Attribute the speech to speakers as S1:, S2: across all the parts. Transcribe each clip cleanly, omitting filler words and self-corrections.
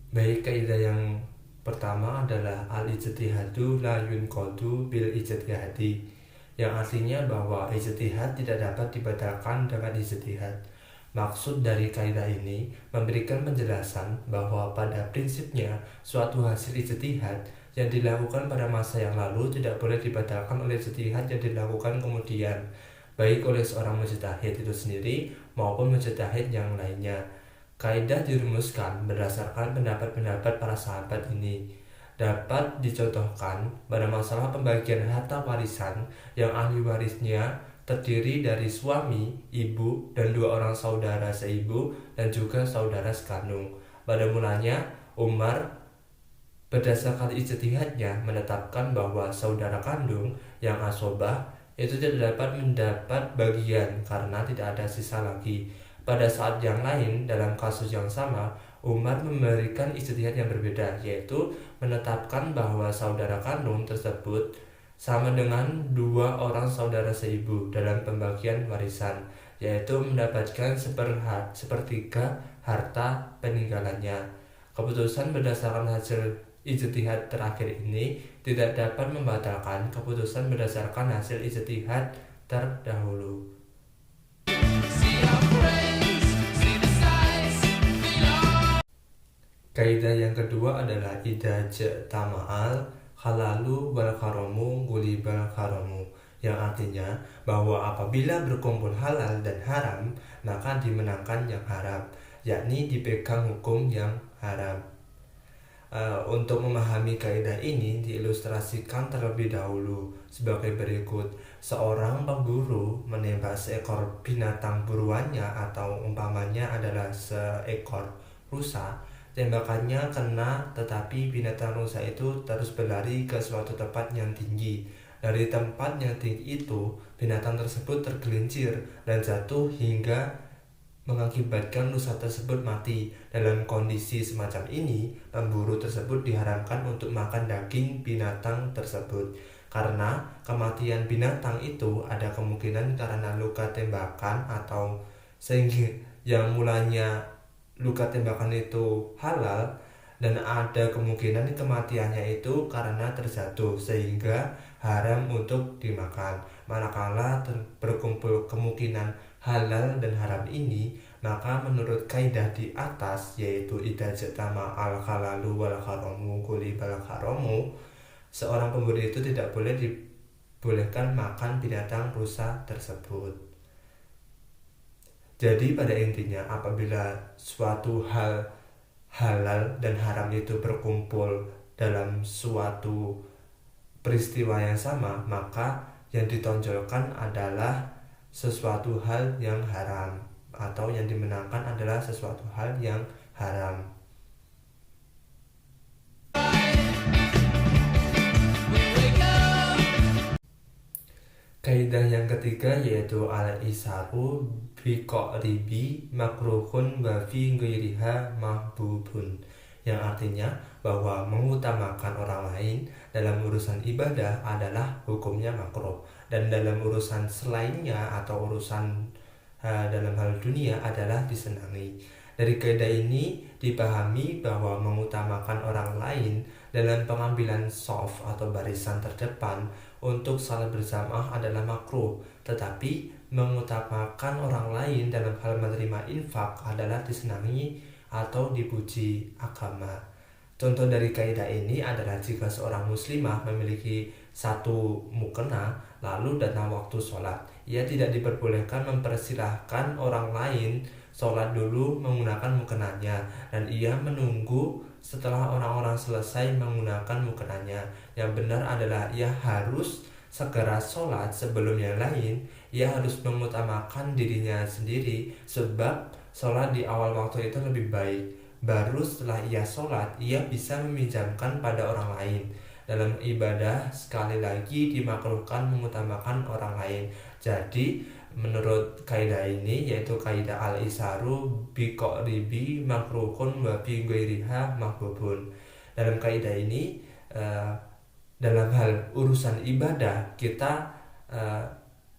S1: Baik, kaidah yang pertama adalah al-ijtihadu la yunqadu bil ijtihadi, yang artinya bahwa ijtihad tidak dapat dibatalkan dengan ijtihad. Maksud dari kaidah ini memberikan penjelasan bahwa pada prinsipnya suatu hasil ijtihad yang dilakukan pada masa yang lalu tidak boleh dibatalkan oleh ijtihad yang dilakukan kemudian, baik oleh seorang mujtahid itu sendiri maupun mujtahid yang lainnya. Kaidah dirumuskan berdasarkan pendapat-pendapat para sahabat ini. Dapat dicontohkan pada masalah pembagian harta warisan yang ahli warisnya terdiri dari suami, ibu, dan dua orang saudara seibu dan juga saudara sekandung. Pada mulanya, Umar berdasarkan ijtihadnya menetapkan bahwa saudara kandung yang asobah itu tidak dapat mendapat bagian karena tidak ada sisa lagi. Pada saat yang lain, dalam kasus yang sama, Umar memberikan ijtihad yang berbeda, yaitu menetapkan bahwa saudara kandung tersebut sama dengan dua orang saudara seibu dalam pembagian warisan, yaitu mendapatkan sepertiga harta peninggalannya. Keputusan berdasarkan hasil ijtihad terakhir ini tidak dapat membatalkan keputusan berdasarkan hasil ijtihad terdahulu. Kaidah yang kedua adalah idza jama'al halalu wal haramu gulibal haramu, yang artinya bahwa apabila berkumpul halal dan haram maka dimenangkan yang haram, yakni dipegang hukum yang haram. Untuk memahami kaidah ini diilustrasikan terlebih dahulu sebagai berikut. Seorang pemburu menembak seekor binatang buruannya atau umpamanya adalah seekor rusa. Tembakannya kena, tetapi binatang rusa itu terus berlari ke suatu tempat yang tinggi. Dari tempat yang tinggi itu, binatang tersebut tergelincir dan jatuh hingga mengakibatkan rusa tersebut mati. Dalam kondisi semacam ini, pemburu tersebut diharamkan untuk makan daging binatang tersebut. Karena kematian binatang itu ada kemungkinan karena luka tembakan atau sehingga yang mulanya luka tembakan itu halal, dan ada kemungkinan kematiannya itu karena terjatuh sehingga haram untuk dimakan. Manakala berkumpul kemungkinan halal dan haram ini, maka menurut kaidah di atas yaitu idza jatama al halalu wal haramu gulibal haramu, seorang pemburu itu tidak boleh dibolehkan makan binatang rusa tersebut. Jadi pada intinya apabila suatu hal halal dan haram itu berkumpul dalam suatu peristiwa yang sama, maka yang ditonjolkan adalah sesuatu hal yang haram, atau yang dimenangkan adalah sesuatu hal yang haram. Kaidah yang ketiga yaitu al-isaru biqaribi makruhun wa fi ghairiha mahbubun, yang artinya bahwa mengutamakan orang lain dalam urusan ibadah adalah hukumnya makruh, dan dalam urusan selainnya atau urusan dalam hal dunia adalah disenangi. Dari kaidah ini dipahami bahwa mengutamakan orang lain dalam pengambilan shaf atau barisan terdepan untuk salat berjamaah adalah makruh, tetapi mengutamakan orang lain dalam hal menerima infak adalah disenangi atau dipuji agama. Contoh dari kaidah ini adalah jika seorang muslimah memiliki satu mukena lalu datang waktu sholat, ia tidak diperbolehkan mempersilahkan orang lain sholat dulu menggunakan mukenanya, dan ia menunggu setelah orang-orang selesai menggunakan mukenanya. Yang benar adalah ia harus segera sholat sebelum yang lain. Ia harus mengutamakan dirinya sendiri, sebab sholat di awal waktu itu lebih baik. Baru setelah ia sholat, ia bisa meminjamkan pada orang lain. Dalam ibadah sekali lagi dimakruhkan mengutamakan orang lain. Jadi menurut kaidah ini yaitu kaidah al-isaru biqaribi makruhun wa bi ghairiha mahbubun. Dalam kaidah ini dalam hal urusan ibadah kita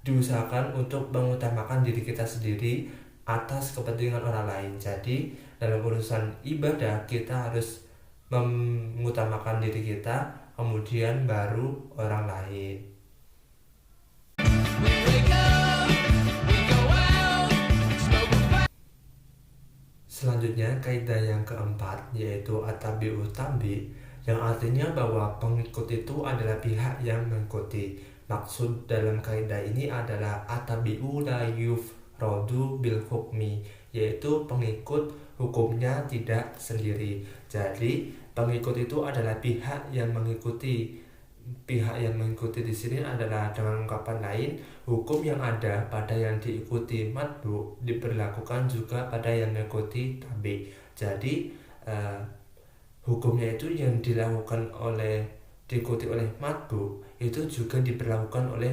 S1: diusahakan untuk mengutamakan diri kita sendiri atas kepentingan orang lain. Jadi dalam urusan ibadah kita harus mengutamakan diri kita, kemudian baru orang lain. Selanjutnya kaidah yang keempat yaitu at-tabi'u tabi, yang artinya bahwa pengikut itu adalah pihak yang mengikuti. Maksud dalam kaidah ini adalah at-tabi'u la yufradu bil hukmi, yaitu pengikut hukumnya tidak sendiri. Jadi pengikut itu adalah pihak yang mengikuti. Pihak yang mengikuti di sini adalah dengan ungkapan lain, hukum yang ada pada yang diikuti matbu diberlakukan juga pada yang mengikuti tabi. Jadi hukumnya itu yang diikuti oleh matbu itu juga diberlakukan oleh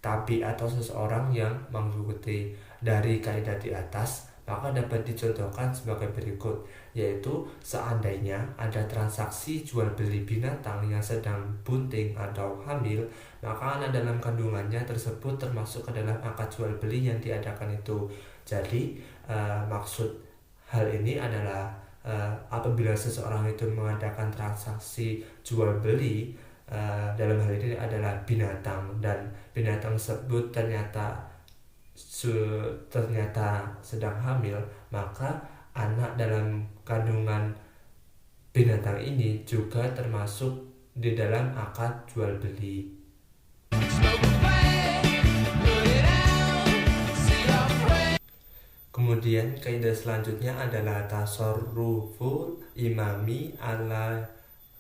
S1: tabi atau seseorang yang mengikuti. Dari kaidah di atas maka dapat dicontohkan sebagai berikut, yaitu seandainya ada transaksi jual beli binatang yang sedang bunting atau hamil, maka anak dalam kandungannya tersebut termasuk ke dalam akad jual beli yang diadakan itu. Jadi maksud hal ini adalah apabila seseorang itu mengadakan transaksi jual beli dalam hal ini adalah binatang, dan binatang tersebut ternyata sedang hamil, maka anak dalam kandungan binatang ini juga termasuk di dalam akad jual beli. Kemudian kaidah selanjutnya adalah tasarruful imami ala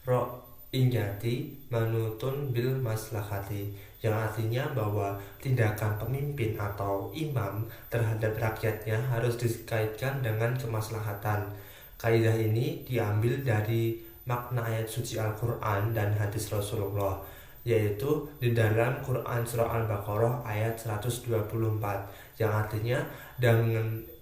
S1: ro'iyati manutun bil maslahati, yang artinya bahwa tindakan pemimpin atau imam terhadap rakyatnya harus dikaitkan dengan kemaslahatan. Kaidah ini diambil dari makna ayat suci Al-Quran dan hadis Rasulullah, yaitu di dalam Quran Surah Al-Baqarah ayat 124, yang artinya, dan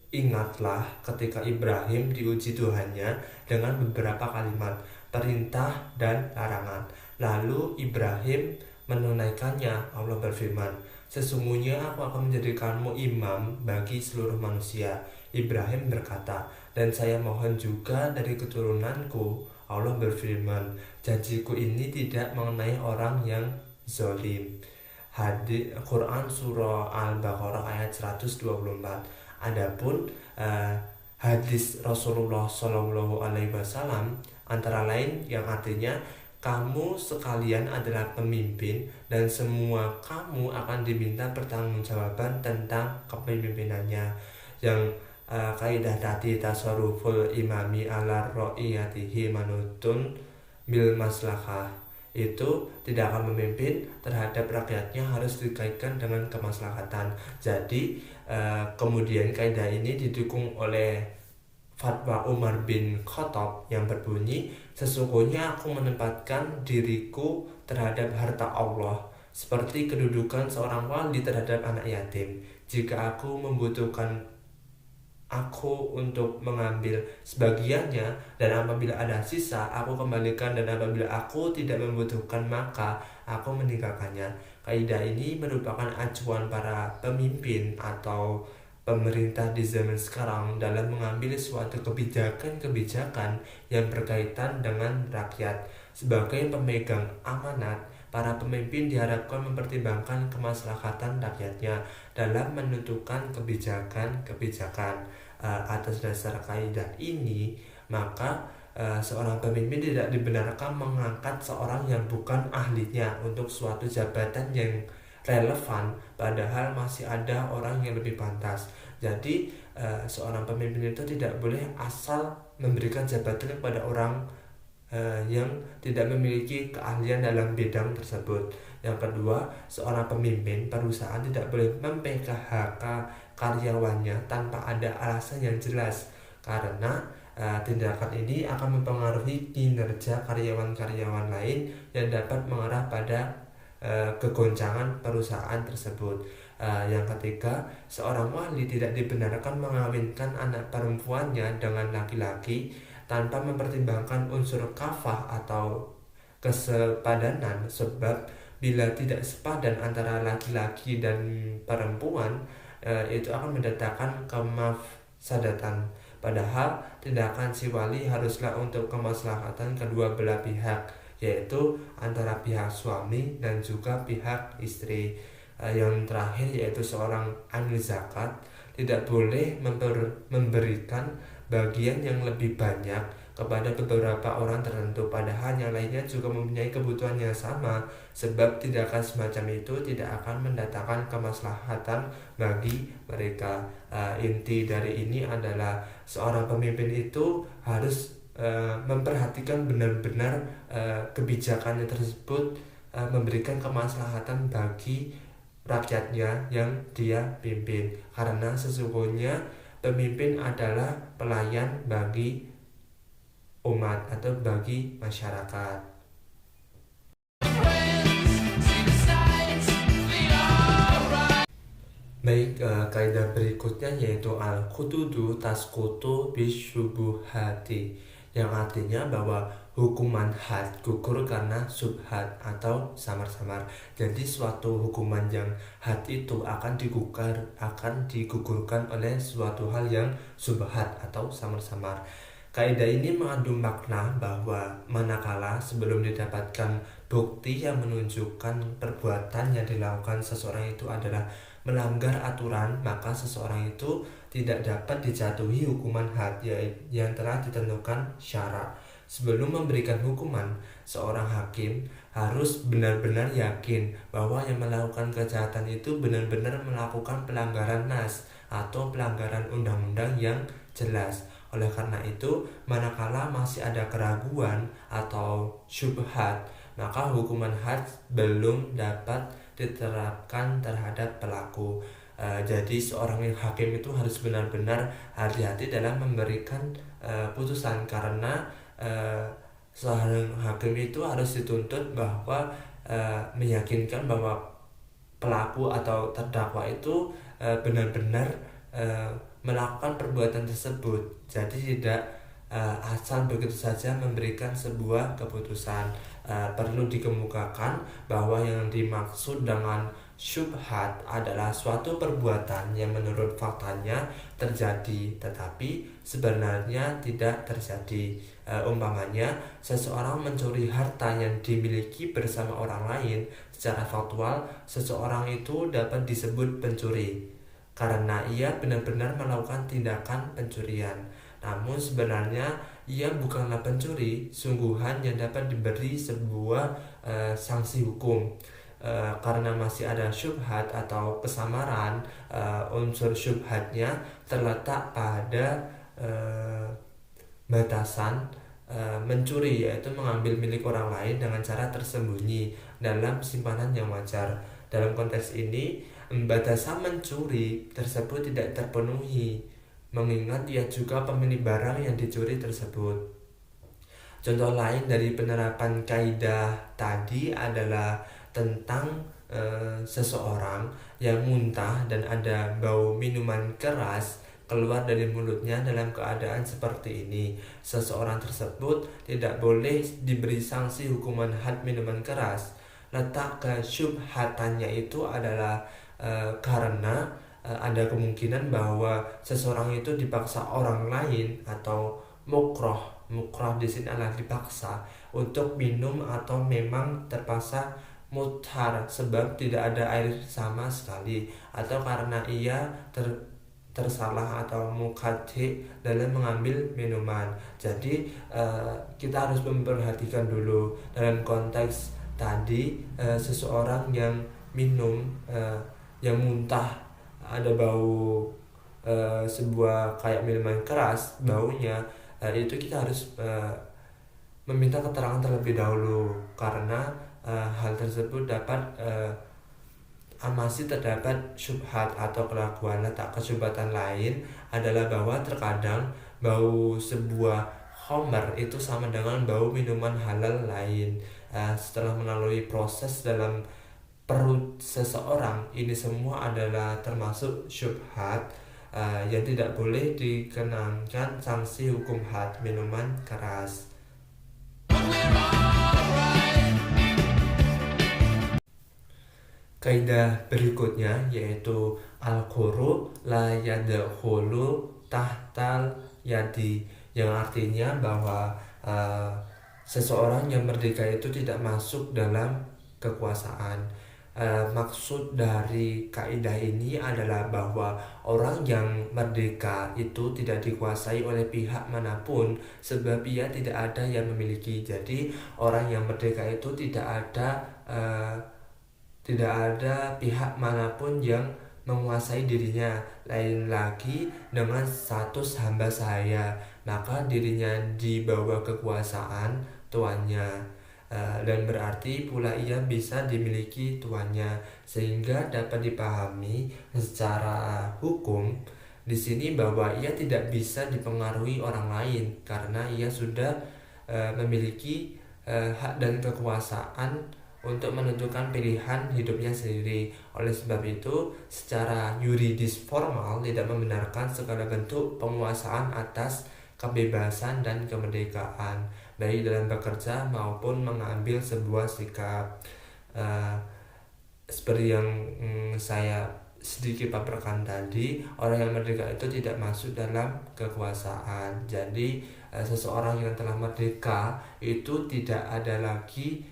S1: ingatlah ketika Ibrahim diuji Tuhannya dengan beberapa kalimat perintah dan larangan, lalu Ibrahim menunaikannya. Allah berfirman, sesungguhnya aku akan menjadikanmu imam bagi seluruh manusia. Ibrahim berkata, dan saya mohon juga dari keturunanku. Allah berfirman, janjiku ini tidak mengenai orang yang zalim. Hadis Quran Surah Al-Baqarah ayat 124. Adapun hadis Rasulullah SAW antara lain yang artinya, kamu sekalian adalah pemimpin dan semua kamu akan diminta pertanggungjawaban tentang kepemimpinannya. Yang kaidah tadi tasarruful imami ala ro'iyatihi manutun bil maslahah, itu tidak akan memimpin terhadap rakyatnya harus dikaitkan dengan kemaslahatan. Jadi kemudian kaidah ini didukung oleh fatwa Umar bin Khattab yang berbunyi, sesungguhnya aku menempatkan diriku terhadap harta Allah seperti kedudukan seorang wali terhadap anak yatim. Jika aku membutuhkan aku untuk mengambil sebagiannya, dan apabila ada sisa aku kembalikan, dan apabila aku tidak membutuhkan maka aku meninggalkannya. Kaidah ini merupakan acuan para pemimpin atau pemerintah di zaman sekarang dalam mengambil suatu kebijakan-kebijakan yang berkaitan dengan rakyat. Sebagai pemegang amanat, para pemimpin diharapkan mempertimbangkan kemaslahatan rakyatnya dalam menentukan kebijakan-kebijakan. Atas dasar kaidah ini, maka seorang pemimpin tidak dibenarkan mengangkat seorang yang bukan ahlinya untuk suatu jabatan yang relevan, padahal masih ada orang yang lebih pantas. Jadi seorang pemimpin itu tidak boleh asal memberikan jabatan kepada orang yang tidak memiliki keahlian dalam bidang tersebut. Yang kedua, seorang pemimpin perusahaan tidak boleh mem-PHK karyawannya tanpa ada alasan yang jelas, karena tindakan ini akan mempengaruhi kinerja karyawan-karyawan lain yang dapat mengarah pada kegoncangan perusahaan tersebut. Yang ketiga, seorang wali tidak dibenarkan mengawinkan anak perempuannya dengan laki-laki tanpa mempertimbangkan unsur kafah atau kesepadanan, sebab bila tidak sepadan antara laki-laki dan perempuan, itu akan mendatangkan kemafsadatan. Padahal tindakan si wali haruslah untuk kemaslahatan kedua belah pihak, yaitu antara pihak suami dan juga pihak istri. Yang terakhir yaitu seorang ahli zakat tidak boleh memberikan bagian yang lebih banyak kepada beberapa orang tertentu, padahal yang lainnya juga mempunyai kebutuhan yang sama, sebab tindakan semacam itu tidak akan mendatangkan kemaslahatan bagi mereka. Inti dari ini adalah seorang pemimpin itu harus memperhatikan benar-benar kebijakannya tersebut memberikan kemaslahatan bagi rakyatnya yang dia pimpin, karena sesungguhnya pemimpin adalah pelayan bagi umat atau bagi masyarakat. Baik, kaidah berikutnya yaitu al-hududu tasqutu bisyubuhati, yang artinya bahwa hukuman had gugur karena subhat atau samar-samar. Jadi suatu hukuman yang had itu akan digugurkan oleh suatu hal yang subhat atau samar-samar. Kaidah ini mengandung makna bahwa manakala sebelum didapatkan bukti yang menunjukkan perbuatan yang dilakukan seseorang itu adalah melanggar aturan, maka seseorang itu tidak dapat dijatuhi hukuman had yang telah ditentukan syarak. Sebelum memberikan hukuman, seorang hakim harus benar-benar yakin bahwa yang melakukan kejahatan itu benar-benar melakukan pelanggaran nas atau pelanggaran undang-undang yang jelas. Oleh karena itu, manakala masih ada keraguan atau syubhat, maka hukuman had belum dapat diterapkan terhadap pelaku. Jadi seorang hakim itu harus benar-benar hati-hati dalam memberikan putusan, karena seorang hakim itu harus dituntut bahwa meyakinkan bahwa pelaku atau terdakwa itu benar-benar melakukan perbuatan tersebut. Jadi tidak asal begitu saja memberikan sebuah keputusan. Perlu dikemukakan bahwa yang dimaksud dengan syubhat adalah suatu perbuatan yang menurut faktanya terjadi tetapi sebenarnya tidak terjadi. Umpamanya seseorang mencuri harta yang dimiliki bersama orang lain, secara faktual seseorang itu dapat disebut pencuri karena ia benar-benar melakukan tindakan pencurian. Namun sebenarnya ia bukanlah pencuri sungguhan yang dapat diberi sebuah sanksi hukum. Karena masih ada syubhat atau kesamaran, unsur syubhatnya terletak pada batasan mencuri, yaitu mengambil milik orang lain dengan cara tersembunyi dalam simpanan yang wajar. Dalam konteks ini, batasan mencuri tersebut tidak terpenuhi, mengingat ia juga pemilik barang yang dicuri tersebut. Contoh lain dari penerapan kaidah tadi adalah tentang seseorang yang muntah dan ada bau minuman keras keluar dari mulutnya dalam keadaan seperti ini. Seseorang tersebut tidak boleh diberi sanksi hukuman had minuman keras. Letak kesyubhatannya itu adalah karena ada kemungkinan bahwa seseorang itu dipaksa orang lain atau mukroh di sini adalah dipaksa untuk minum atau memang terpaksa muthar sebab tidak ada air sama sekali, atau karena ia tersalah atau mukati dalam mengambil minuman. Jadi kita harus memperhatikan dulu dalam konteks tadi seseorang yang minum yang muntah ada bau sebuah kayak minuman keras baunya, itu kita harus meminta keterangan terlebih dahulu karena hal tersebut dapat masih terdapat syubhat atau keraguan. Letak kesyubhatan lain adalah bahwa terkadang bau sebuah khamr itu sama dengan bau minuman halal lain. Setelah melalui proses dalam perut seseorang, ini semua adalah termasuk syubhat yang tidak boleh dikenakan sanksi hukum had minuman keras. Kaidah berikutnya yaitu al-quru la yadkhulu tahtal yadi, yang artinya bahwa seseorang yang merdeka itu tidak masuk dalam kekuasaan. Maksud dari kaidah ini adalah bahwa orang yang merdeka itu tidak dikuasai oleh pihak manapun, sebab ia tidak ada yang memiliki. Jadi orang yang merdeka itu tidak ada pihak manapun yang menguasai dirinya. Lain lagi dengan status hamba sahaya, maka dirinya dibawa kekuasaan tuannya. Dan berarti pula ia bisa dimiliki tuannya, sehingga dapat dipahami secara hukum di sini bahwa ia tidak bisa dipengaruhi orang lain karena ia sudah memiliki hak dan kekuasaan untuk menentukan pilihan hidupnya sendiri. Oleh sebab itu, secara yuridis formal tidak membenarkan segala bentuk penguasaan atas kebebasan dan kemerdekaan, baik dalam bekerja maupun mengambil sebuah sikap. Seperti yang saya sedikit paparkan tadi, orang yang merdeka itu tidak masuk dalam kekuasaan. Jadi seseorang yang telah merdeka itu tidak ada lagi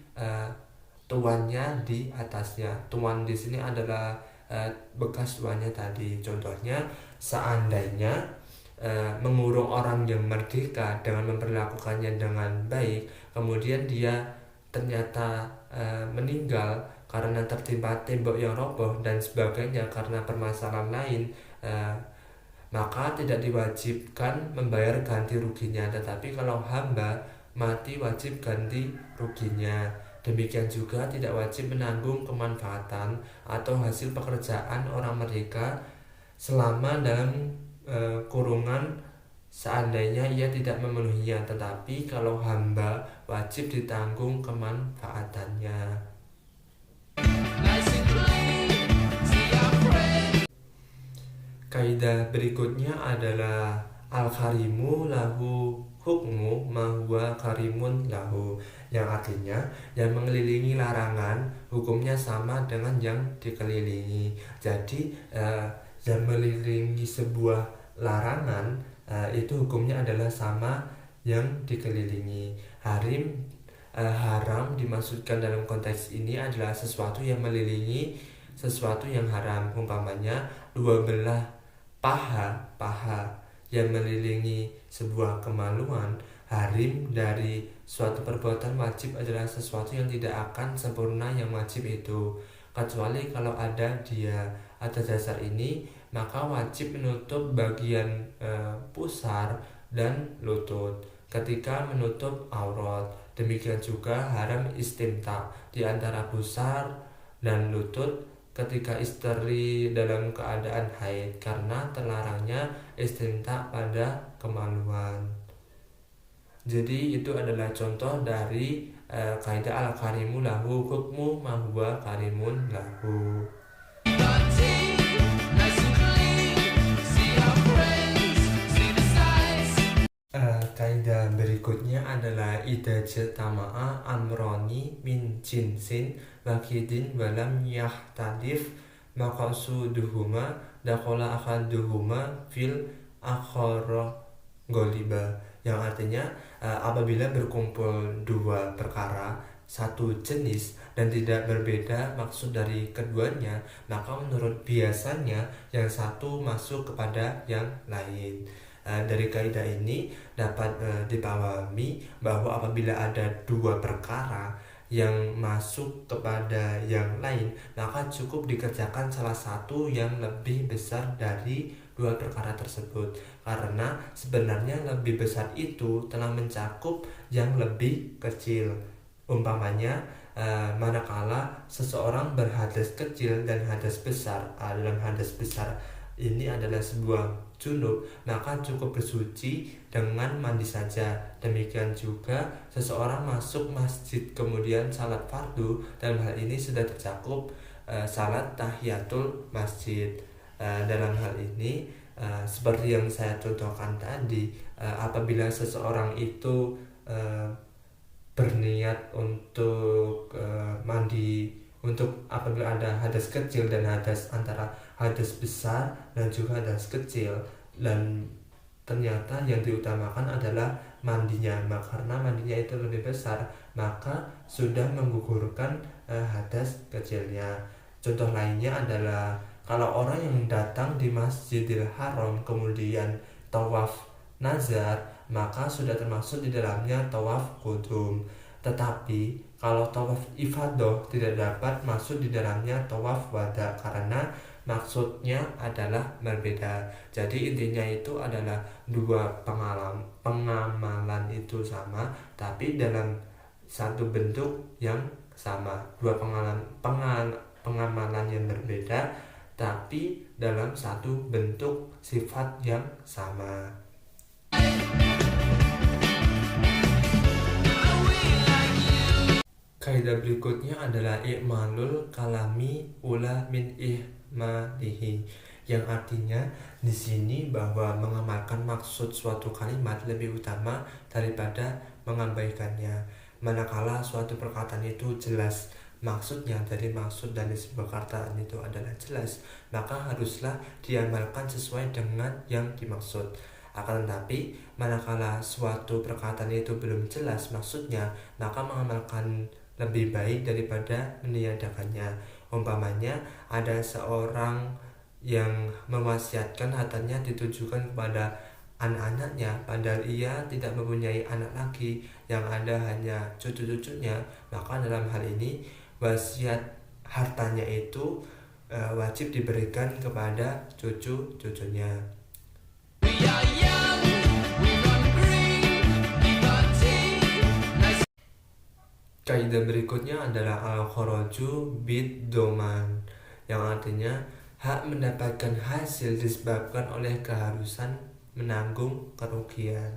S1: tuannya di atasnya. Tuan di sini adalah bekas tuannya tadi. Contohnya, seandainya mengurung orang yang merdeka dengan memperlakukannya dengan baik, kemudian dia ternyata meninggal karena tertimpa tembok yang roboh dan sebagainya karena permasalahan lain, maka tidak diwajibkan membayar ganti ruginya. Tetapi kalau hamba mati wajib ganti ruginya. Demikian juga tidak wajib menanggung kemanfaatan atau hasil pekerjaan orang merdeka selama dalam kurungan seandainya ia tidak memenuhinya. Tetapi kalau hamba wajib ditanggung kemanfaatannya. Kaidah berikutnya adalah al-karimu lahu hukmu ma huwa karimun lahu, yang artinya yang mengelilingi larangan hukumnya sama dengan yang dikelilingi. Jadi yang mengelilingi sebuah larangan itu hukumnya adalah sama yang dikelilingi. Haram dimaksudkan dalam konteks ini adalah sesuatu yang mengelilingi sesuatu yang haram. Umpamanya dua belah paha yang mengelilingi sebuah kemaluan. Harim dari suatu perbuatan wajib adalah sesuatu yang tidak akan sempurna yang wajib itu, kecuali kalau ada dia. Atas dasar ini maka wajib menutup bagian pusar dan lutut ketika menutup aurat. Demikian juga haram istimta di antara pusar dan lutut ketika istri dalam keadaan haid, karena terlarangnya istimta pada kemaluan. Jadi itu adalah contoh dari kaidah al-karimu lahu hukmu ma huwa karimun lahu. Kaidah berikutnya adalah idza jatama'a amroni min jinsin wakidin walam yahtadif maqasuduhuma dakhala akaduhuma fil akhara goliba, yang artinya apabila berkumpul dua perkara satu jenis dan tidak berbeda maksud dari keduanya, maka menurut biasanya yang satu masuk kepada yang lain. Dari kaidah ini dapat dipahami bahwa apabila ada dua perkara yang masuk kepada yang lain, maka cukup dikerjakan salah satu yang lebih besar dari dua perkara tersebut, karena sebenarnya lebih besar itu telah mencakup yang lebih kecil. Umpamanya manakala seseorang berhadas kecil dan hadas besar, dalam hadas besar ini adalah sebuah junub, maka cukup bersuci dengan mandi saja. Demikian juga seseorang masuk masjid kemudian salat fardu, dalam hal ini sudah tercakup salat tahiyatul masjid. Dalam hal ini seperti yang saya contohkan tadi, apabila seseorang itu berniat untuk mandi untuk apabila ada hadas kecil dan hadas antara hadas besar dan juga hadas kecil, dan ternyata yang diutamakan adalah mandinya, karena mandinya itu lebih besar maka sudah menggugurkan hadas kecilnya. Contoh lainnya adalah kalau orang yang datang di Masjidil Haram kemudian tawaf nazar, maka sudah termasuk di dalamnya tawaf qudum. Tetapi kalau tawaf ifadah tidak dapat masuk di dalamnya tawaf wada karena maksudnya adalah berbeda. Jadi intinya itu adalah dua pengamalan itu sama tapi dalam satu bentuk yang sama, dua pengamalan yang berbeda tapi dalam satu bentuk sifat yang sama. Kaidah berikutnya adalah i'malul kalami ula min ihmalihi, yang artinya di sini bahwa mengamalkan maksud suatu kalimat lebih utama daripada mengabaikannya. Manakala suatu perkataan itu jelas maksudnya, dari maksud dari sebuah perkataan itu adalah jelas, maka haruslah diamalkan sesuai dengan yang dimaksud. Akan tetapi manakala suatu perkataan itu belum jelas maksudnya, maka mengamalkan lebih baik daripada meniadakannya. Umpamanya ada seorang yang mewasiatkan hartanya ditujukan kepada anak-anaknya, padahal ia tidak mempunyai anak lagi, yang ada hanya cucu-cucunya, maka dalam hal ini wasiat hartanya itu wajib diberikan kepada cucu-cucunya. Kaidah berikutnya adalah al-kharaju bid-doman, yang artinya hak mendapatkan hasil disebabkan oleh keharusan menanggung kerugian.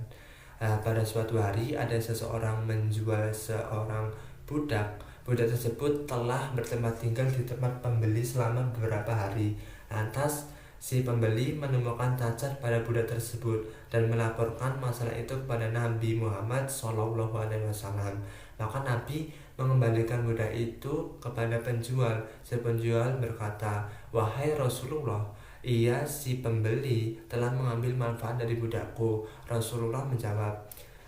S1: Pada suatu hari ada seseorang menjual seorang budak. Budak tersebut telah bertempat tinggal di tempat pembeli selama beberapa hari. Lantas si pembeli menemukan cacat pada budak tersebut dan melaporkan masalah itu kepada Nabi Muhammad SAW. Maka Nabi mengembalikan budak itu kepada penjual. Si penjual berkata, "Wahai Rasulullah, ia si pembeli telah mengambil manfaat dari budakku." Rasulullah menjawab,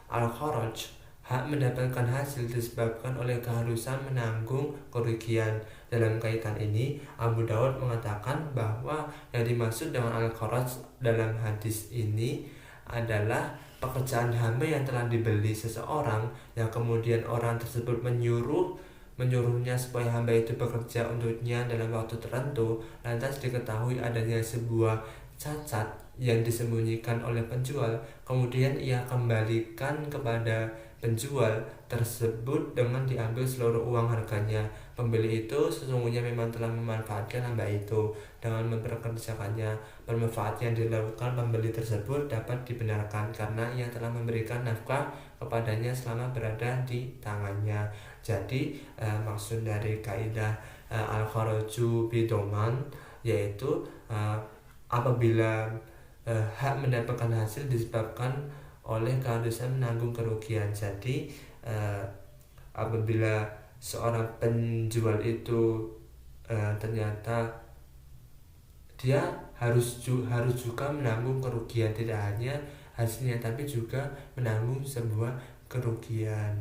S1: "Al-kharaj, hak mendapatkan hasil disebabkan oleh keharusan menanggung kerugian." Dalam kaitan ini, Abu Daud mengatakan bahwa yang dimaksud dengan al-kharaj dalam hadis ini adalah pekerjaan hamba yang telah dibeli seseorang, yang kemudian orang tersebut menyuruhnya supaya hamba itu bekerja untuknya dalam waktu tertentu. Lantas diketahui adanya sebuah cacat yang disembunyikan oleh penjual, kemudian ia kembalikan kepada penjual tersebut dengan diambil seluruh uang harganya. Pembeli itu sesungguhnya memang telah memanfaatkan hamba itu dengan memperkerjakannya. Bermanfaat yang dilakukan pembeli tersebut dapat dibenarkan karena ia telah memberikan nafkah kepadanya selama berada di tangannya. Jadi maksud dari kaidah al-kharaju bidoman yaitu apabila hak mendapatkan hasil disebabkan oleh keharusan menanggung kerugian. Jadi apabila seorang penjual itu ternyata dia harus juga menanggung kerugian, tidak hanya hasilnya tapi juga menanggung sebuah kerugian.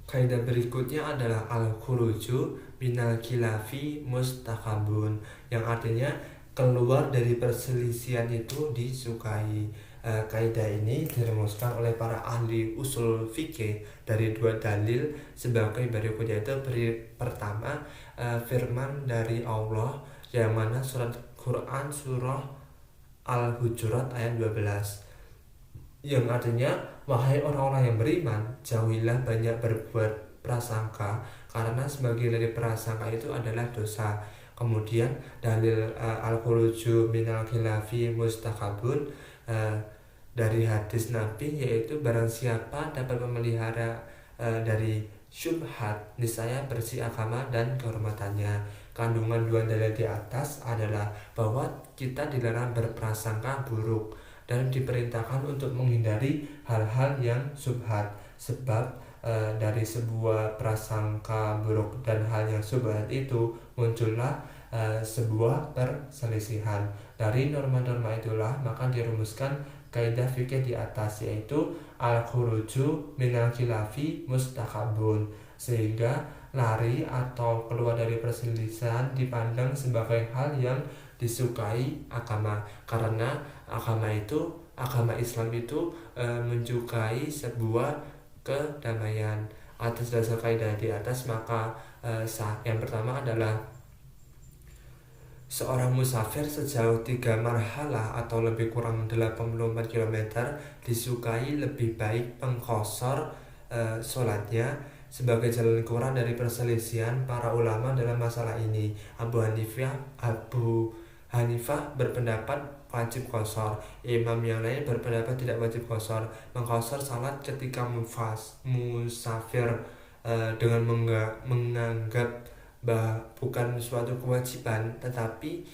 S1: Kaidah berikutnya adalah al-khuruju minal khilafi mustakhabun, yang artinya keluar dari perselisihan itu disukai. Kaidah ini dirumuskan oleh para ahli usul fikih dari dua dalil sebagai berikut, yaitu pertama firman dari Allah yang mana surat Quran surah Al-Hujurat ayat 12, yang artinya, "Wahai orang-orang yang beriman, jauhilah banyak berbuat prasangka, karena sebagian dari prasangka itu adalah dosa." Kemudian dalil al-khuruju minal khilafi mustakhabun dari hadis Nabi, yaitu barang siapa dapat memelihara dari syubhat, niscaya bersih agama dan kehormatannya. Kandungan dua dalil di atas adalah bahwa kita dilarang berprasangka buruk dan diperintahkan untuk menghindari hal-hal yang syubhat. sebab dari sebuah prasangka buruk dan hal yang syubhat itu muncullah sebuah perselisihan. Dari norma-norma itulah maka dirumuskan kaidah fikih di atas, yaitu al-khuruju minal khilafi mustakhabun, sehingga lari atau keluar dari perselisihan dipandang sebagai hal yang disukai agama, karena agama Islam itu menyukai sebuah kedamaian. Atas dasar kaidah di atas maka yang pertama adalah seorang musafir sejauh 3 marhalah atau lebih kurang 84 km disukai lebih baik mengqashar sholatnya sebagai jalan keluar dari perselisihan para ulama dalam masalah ini. Abu Hanifah berpendapat wajib qashar, imam yang lain berpendapat tidak wajib qashar. Mengqashar salat ketika musafir dengan menganggap bukan suatu kewajiban tetapi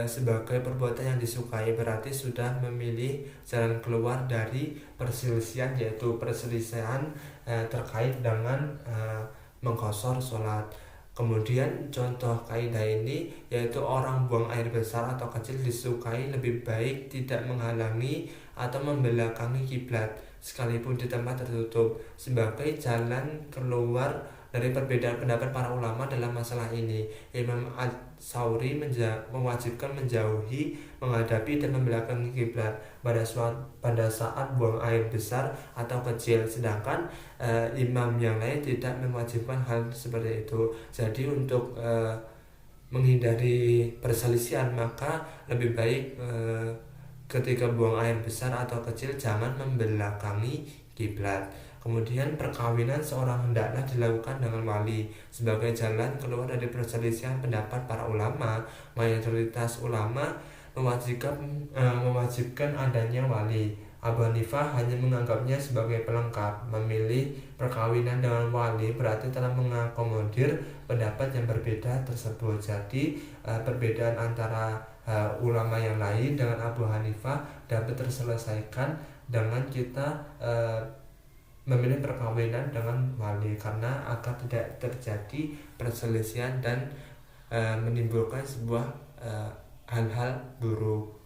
S1: sebagai perbuatan yang disukai, berarti sudah memilih jalan keluar dari perselisihan, yaitu perselisihan terkait dengan mengqashar sholat. Kemudian contoh kaidah ini yaitu orang buang air besar atau kecil disukai lebih baik tidak menghalangi atau membelakangi kiblat sekalipun di tempat tertutup, sebagai jalan keluar dari perbedaan pendapat para ulama dalam masalah ini. Imam Ats-Tsauri mewajibkan menjauhi, menghadapi dan membelakangi kiblat pada saat buang air besar atau kecil, sedangkan imam yang lain tidak mewajibkan hal seperti itu. Jadi untuk menghindari perselisihan maka lebih baik ketika buang air besar atau kecil jangan membelakangi kiblat. Kemudian perkawinan seorang hendaklah dilakukan dengan wali sebagai jalan keluar dari perselisihan pendapat para ulama. Mayoritas ulama mewajibkan adanya wali. Abu Hanifah hanya menganggapnya sebagai pelengkap. Memilih perkawinan dengan wali berarti telah mengakomodir pendapat yang berbeda tersebut. Jadi perbedaan antara ulama yang lain dengan Abu Hanifah dapat terselesaikan dengan kita memilih perkawinan dengan wali, karena agar tidak terjadi perselisihan dan menimbulkan sebuah hal-hal buruk.